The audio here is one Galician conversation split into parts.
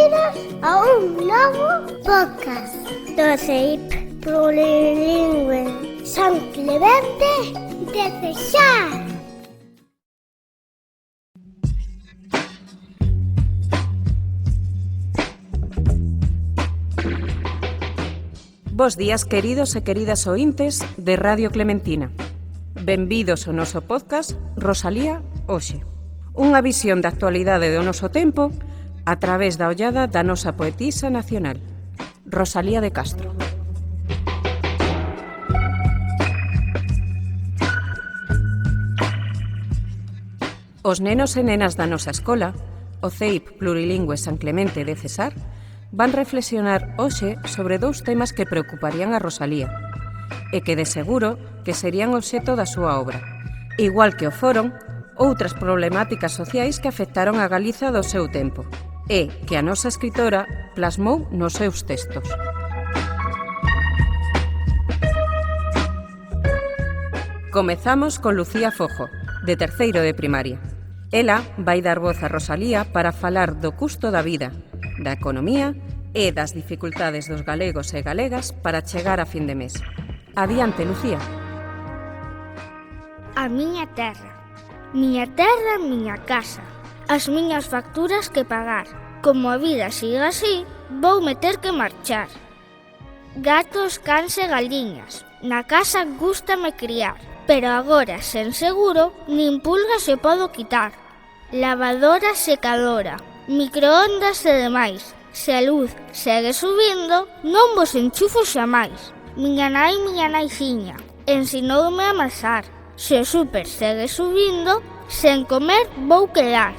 Benvidos a un novo podcast do CEIP Plurilingüe San Clemente de Cesar. Bos días, queridos e queridas ointes de Radio Clementina. Benvidos ao noso podcast Rosalía Hoxe. Unha visión da actualidade do noso tempo a través da ollada da nosa poetisa nacional, Rosalía de Castro. Os nenos e nenas da nosa escola, o CEIP Plurilingüe San Clemente de Cesar, van reflexionar hoxe sobre dous temas que preocuparían a Rosalía e que de seguro que serían obxeto da súa obra, igual que o foron outras problemáticas sociais que afectaron a Galiza do seu tempo e que a nosa escritora plasmou nos seus textos. Comezamos con Lucía Fojo, de terceiro de primaria. Ela vai dar voz a Rosalía para falar do custo da vida, da economía e das dificultades dos galegos e galegas para chegar a fin de mes. Adiante, Lucía. A miña terra, miña casa, as miñas facturas que pagar. Como a vida siga así, voume ter que marchar. Gatos, cans e galiñas, na casa gústame criar, pero agora, sen seguro, nin pulga se podo quitar. Lavadora, secadora, microondas e demais. Se a luz segue subindo, non vos enchufo xamais. Miña naixiña, ensinoume a amasar. Se o súper segue subindo, sen comer vou quedar.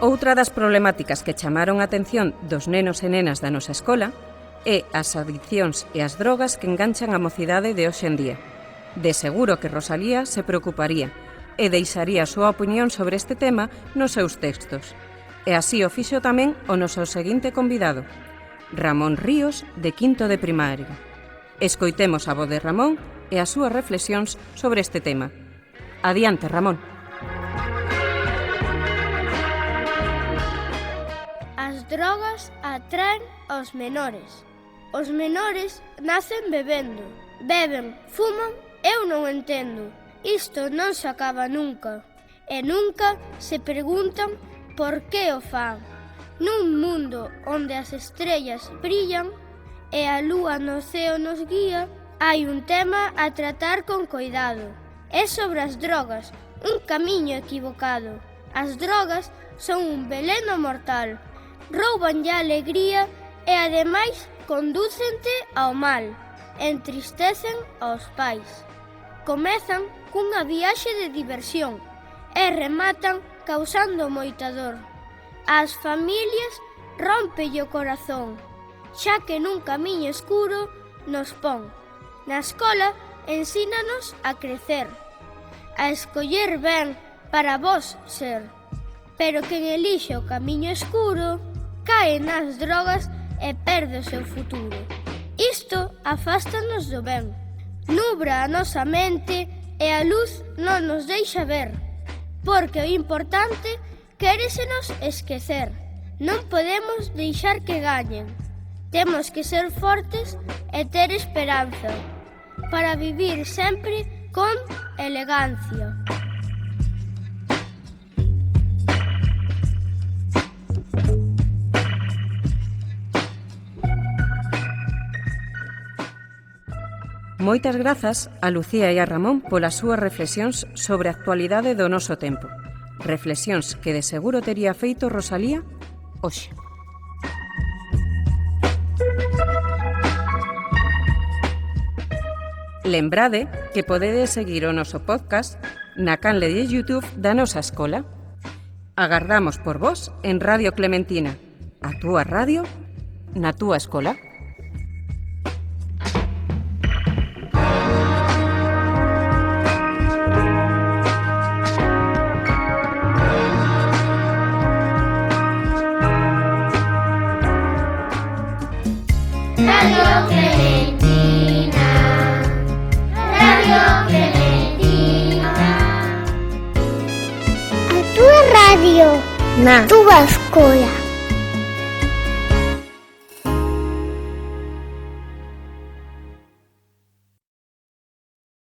Outra das problemáticas que chamaron a atención dos nenos e nenas da nosa escola é as adiccións e as drogas que enganchan a mocidade de hoxe en día. De seguro que Rosalía se preocuparía e deixaría a súa opinión sobre este tema nos seus textos. E así o fixo tamén o noso seguinte convidado, Ramón Ríos, de quinto de primaria. Escoitemos a voz de Ramón e as súas reflexións sobre este tema. Adiante, Ramón. As drogas atraen aos menores. Os menores nacen bebendo. Beben, fuman, eu non entendo. Isto non se acaba nunca. E nunca se preguntan por que o fan. Nun mundo onde as estrellas brillan e a lúa no ceo nos guía, hai un tema a tratar con coidado. É sobre as drogas, un camiño equivocado. As drogas son un veleno mortal. Roubanlle a alegría e ademais condúcente ao mal. Entristecen aos pais. Comezan cunha viaxe de diversión e rematan causando moita dor. As familias rómpelle o corazón, xa que nun camiño escuro nos pon. Na escola ensínanos a crecer, a escoller ben para vos ser. Pero quen elixe o camiño escuro cae nas drogas e perde o seu futuro. Isto afástanos do ben, nubra a nosa mente e a luz non nos deixa ver, porque o importante quéresenos esquecer. Non podemos deixar que gañen. Temos que ser fortes e ter esperanza para vivir sempre con elegancia. Moitas grazas a Lucía e a Ramón polas súas reflexións sobre a actualidade do noso tempo. Reflexións que de seguro tería feito Rosalía hoxe. Lembrade que podedes seguir o noso podcast na canle de YouTube da nosa escola. Agardamos por vos en Radio Clementina, a túa radio na túa escola. Radio Clementina, Radio Clementina. Radio, Na túa escola.